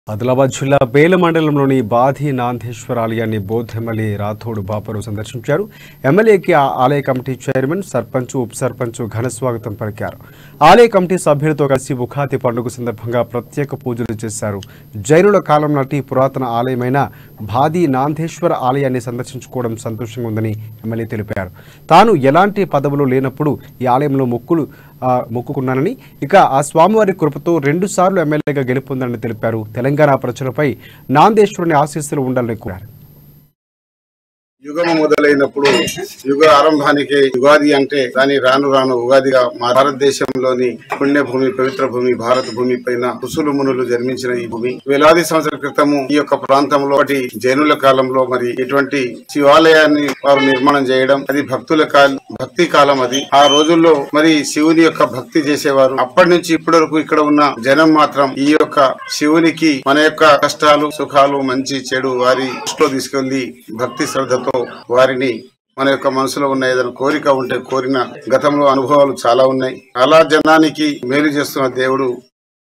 ఆదిలాబాద్ జిల్లా బేల మండలంలోని బాధి నాందేశ్వర ఆలయాన్ని బోధ్ ఎమ్మెల్యే రాథోడ్ బాపరు సందర్శించారు. ఎమ్మెల్యేకి ఆలయ కమిటీ చైర్మన్, సర్పంచ్, ఉప సర్పంచ్ ఘన స్వాగతం పలికారు. ఆలయ కమిటీ సభ్యులతో కలిసి ఉగాది పండుగ సందర్భంగా ప్రత్యేక పూజలు చేశారు. జైనుల కాలం నాటి పురాతన ఆలయమైన బాధి నాందేశ్వర ఆలయాన్ని సందర్శించుకోవడం సంతోషంగా ఉందని ఎమ్మెల్యే తెలిపారు. తాను ఎలాంటి పదవులు లేనప్పుడు ఈ ఆలయంలో మొక్కుకున్నానని, ఇక ఆ స్వామివారి కృపతో 2 సార్లు ఎమ్మెల్యేగా గెలుపొందానని తెలిపారు. తెలంగాణ ప్రజలపై నాందేశ్వరుని ఆశీస్సులు ఉండాలని కోరారు. యుగము మొదలైనప్పుడు యుగ ఆరంభానికి యుగాది అంటే దాని రాను రాను ఉగాదిగా మా భారతదేశంలోని పుణ్యభూమి, పవిత్ర భూమి, భారత భూమి పైన ఋషులు మునులు జన్మించిన ఈ భూమి వేలాది సంవత్సరాల క్రితము ఈ యొక్క ప్రాంతంలో ఒకటి జైనుల కాలంలో మరి ఇటువంటి శివాలయాన్ని వారు నిర్మాణం చేయడం, అది భక్తి కాలం. అది ఆ రోజుల్లో మరి శివుని యొక్క భక్తి చేసేవారు. అప్పటి నుంచి ఇప్పటి వరకు ఇక్కడ ఉన్న జనం మాత్రం ఈ యొక్క శివునికి మన యొక్క కష్టాలు, సుఖాలు, మంచి చెడు వారి దృష్టిలో తీసుకెళ్లి భక్తి శ్రద్ధతో వారిని మన యొక్క మనసులో ఉన్న ఏదైనా కోరిక ఉంటే కోరిన గతంలో అనుభవాలు చాలా ఉన్నాయి. అలా జనానికి మేలు చేస్తున్న దేవుడు